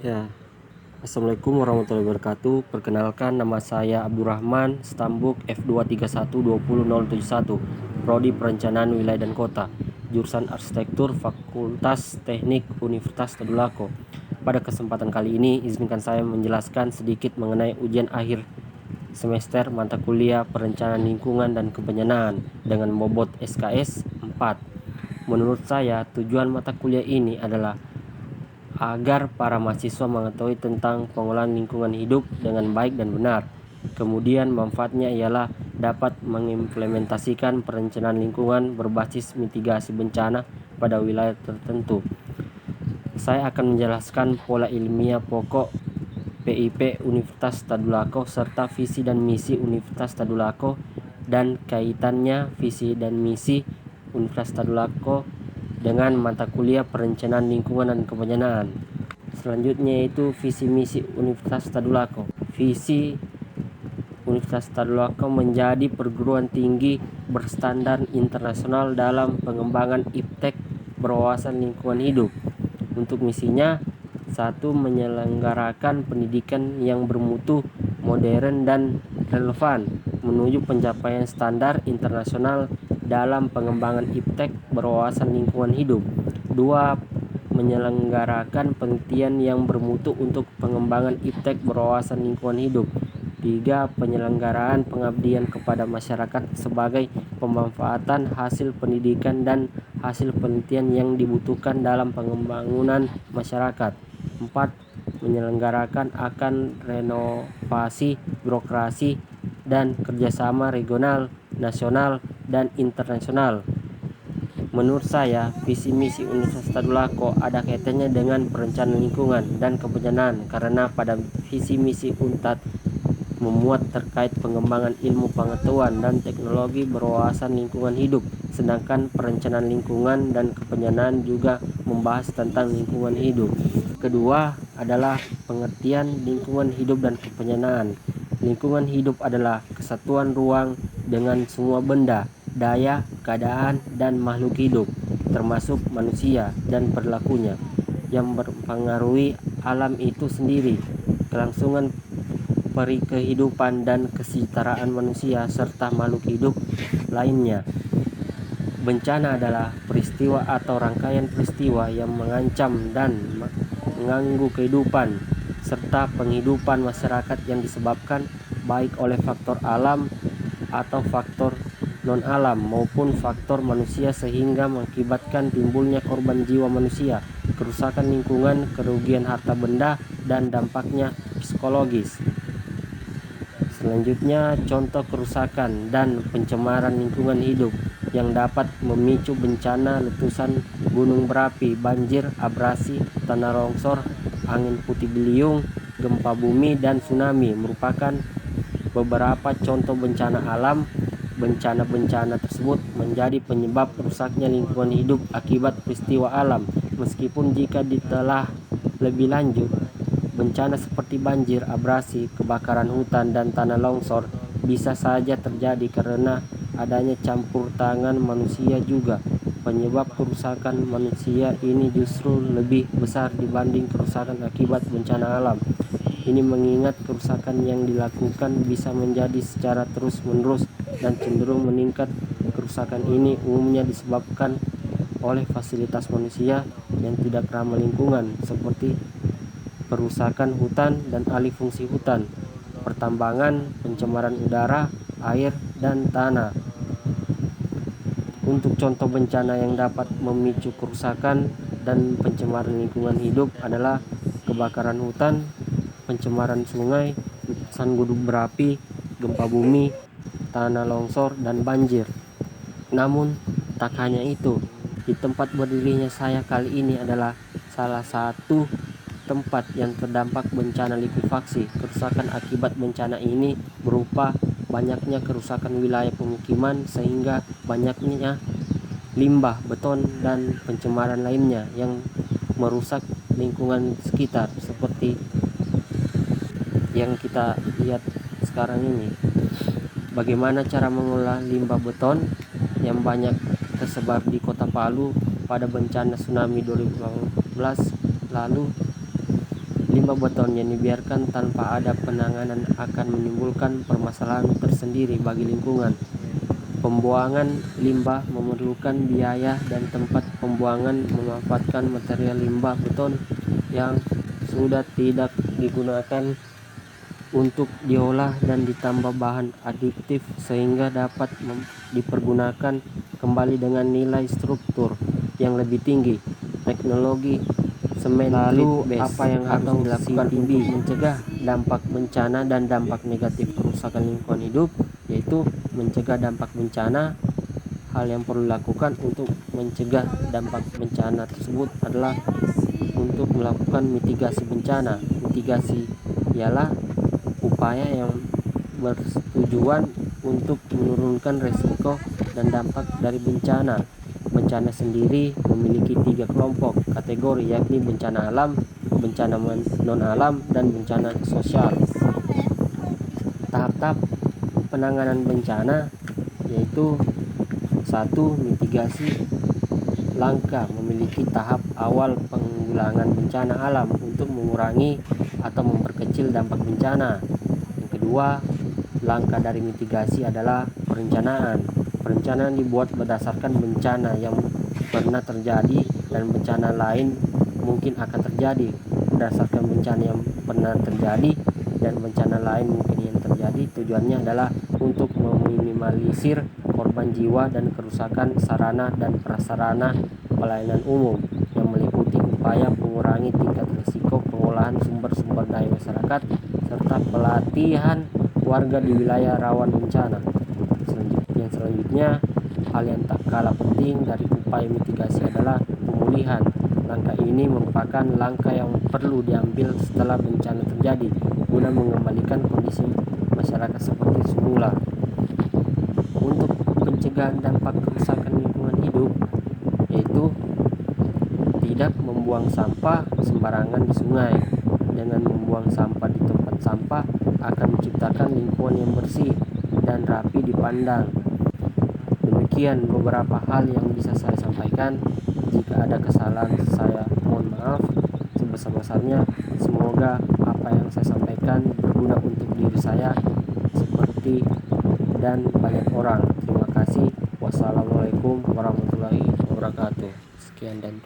Ya, Assalamualaikum warahmatullahi wabarakatuh. Perkenalkan, nama saya Abdurrahman, Stambuk F2312071, Prodi Perencanaan Wilayah dan Kota, jurusan Arsitektur, Fakultas Teknik Universitas Tadulako. Pada kesempatan kali ini, izinkan saya menjelaskan sedikit mengenai ujian akhir semester mata kuliah Perencanaan Lingkungan dan Kebenyanaan dengan bobot SKS 4. Menurut saya, tujuan mata kuliah ini adalah agar para mahasiswa mengetahui tentang pengolahan lingkungan hidup dengan baik dan benar. Kemudian manfaatnya ialah dapat mengimplementasikan perencanaan lingkungan berbasis mitigasi bencana pada wilayah tertentu. Saya akan menjelaskan pola ilmiah pokok PIP Universitas Tadulako serta visi dan misi Universitas Tadulako dan kaitannya visi dan misi Universitas Tadulako dengan mata kuliah Perencanaan Lingkungan dan Kebenyanaan. Selanjutnya yaitu visi misi Universitas Tadulako. Visi Universitas Tadulako menjadi perguruan tinggi berstandar internasional dalam pengembangan iptek berwawasan lingkungan hidup. Untuk misinya, 1. Menyelenggarakan pendidikan yang bermutu, modern dan relevan menuju pencapaian standar internasional dalam pengembangan iptek berwawasan lingkungan hidup. 2. Menyelenggarakan penelitian yang bermutu untuk pengembangan iptek berwawasan lingkungan hidup. 3. Penyelenggaraan pengabdian kepada masyarakat sebagai pemanfaatan hasil pendidikan dan hasil penelitian yang dibutuhkan dalam pembangunan masyarakat. 4. Menyelenggarakan akan renovasi birokrasi dan kerjasama regional, nasional, dan internasional. Menurut saya, visi misi Universitas Tadulako ada kaitannya dengan perencanaan lingkungan dan kebenyanaan karena pada visi misi UNTAD memuat terkait pengembangan ilmu pengetahuan dan teknologi berwawasan lingkungan hidup, sedangkan perencanaan lingkungan dan kebenyanaan juga membahas tentang lingkungan hidup. Kedua adalah pengertian lingkungan hidup dan kebenyanaan. Lingkungan hidup adalah kesatuan ruang dengan semua benda, daya, keadaan, dan makhluk hidup, termasuk manusia dan perilakunya, yang mempengaruhi alam itu sendiri, kelangsungan kehidupan dan kesejahteraan manusia serta makhluk hidup lainnya. Bencana adalah peristiwa atau rangkaian peristiwa yang mengancam dan mengganggu kehidupan serta penghidupan masyarakat yang disebabkan baik oleh faktor alam atau faktor non-alam maupun faktor manusia sehingga mengakibatkan timbulnya korban jiwa manusia, kerusakan lingkungan, kerugian harta benda, dan dampaknya psikologis. Selanjutnya, contoh kerusakan dan pencemaran lingkungan hidup yang dapat memicu bencana letusan gunung berapi, banjir, abrasi, tanah longsor, angin puting beliung, gempa bumi, dan tsunami merupakan beberapa contoh bencana alam. Bencana-bencana tersebut menjadi penyebab rusaknya lingkungan hidup akibat peristiwa alam. Meskipun jika ditelah lebih lanjut, bencana seperti banjir, abrasi, kebakaran hutan, dan tanah longsor bisa saja terjadi karena adanya campur tangan manusia juga. Penyebab kerusakan manusia ini justru lebih besar dibanding kerusakan akibat bencana alam. Ini mengingat kerusakan yang dilakukan bisa menjadi secara terus-menerus dan cenderung meningkat. Kerusakan ini umumnya disebabkan oleh fasilitas manusia yang tidak ramah lingkungan seperti perusakan hutan dan alih fungsi hutan, pertambangan, pencemaran udara, air, dan tanah. Untuk contoh bencana yang dapat memicu kerusakan dan pencemaran lingkungan hidup adalah kebakaran hutan, pencemaran sungai, letusan gunung berapi, gempa bumi, tanah longsor, dan banjir. Namun, tak hanya itu, di tempat berdirinya saya kali ini adalah salah satu tempat yang terdampak bencana likuifaksi. Kerusakan akibat bencana ini berupa banyaknya kerusakan wilayah pemukiman sehingga banyaknya limbah, beton, dan pencemaran lainnya yang merusak lingkungan sekitar seperti yang kita lihat sekarang ini. Bagaimana cara mengolah limbah beton yang banyak tersebar di Kota Palu pada bencana tsunami 2018 lalu? Limbah beton yang dibiarkan tanpa ada penanganan akan menimbulkan permasalahan tersendiri bagi lingkungan. Pembuangan limbah memerlukan biaya dan tempat pembuangan memanfaatkan material limbah beton yang sudah tidak digunakan untuk diolah dan ditambah bahan adiktif sehingga dapat dipergunakan kembali dengan nilai struktur yang lebih tinggi. Teknologi semen lalu apa yang harus dilakukan untuk mencegah dampak bencana dan dampak negatif kerusakan lingkungan hidup, yaitu mencegah dampak bencana. Hal yang perlu dilakukan untuk mencegah dampak bencana tersebut adalah untuk melakukan mitigasi bencana. Mitigasi ialah upaya yang bertujuan untuk menurunkan resiko dan dampak dari bencana. Bencana sendiri memiliki 3 kelompok kategori, yakni bencana alam, bencana non-alam, dan bencana sosial. Tahap-tahap penanganan bencana yaitu 1. Mitigasi. Langkah memiliki tahap awal penanggulangan bencana alam untuk mengurangi atau memperkecil dampak bencana. Yang kedua, langkah dari mitigasi adalah perencanaan. Perencanaan dibuat berdasarkan bencana yang pernah terjadi dan bencana lain mungkin akan terjadi. Berdasarkan bencana yang pernah terjadi dan bencana lain mungkin yang terjadi, tujuannya adalah untuk meminimalisir korban jiwa dan kerusakan sarana dan prasarana pelayanan umum, yang meliputi upaya mengurangi tingkat risiko pengolahan sumber-sumber daya masyarakat serta pelatihan warga di wilayah rawan bencana. Selanjutnya, hal yang tak kalah penting dari upaya mitigasi adalah pemulihan. Langkah ini merupakan langkah yang perlu diambil setelah bencana terjadi guna mengembalikan kondisi masyarakat seperti semula. Untuk pencegahan dampak kerusakan lingkungan hidup, yaitu tidak membuang sampah sembarangan di sungai. Dengan membuang sampah di tempat sampah akan menciptakan lingkungan yang bersih dan rapi dipandang. Demikian beberapa hal yang bisa saya sampaikan. Jika ada kesalahan, saya mohon maaf sebesar-besarnya. Semoga apa yang saya sampaikan berguna untuk diri saya seperti dan banyak orang. Terima kasih. Wassalamualaikum warahmatullahi wabarakatuh. Sekian dan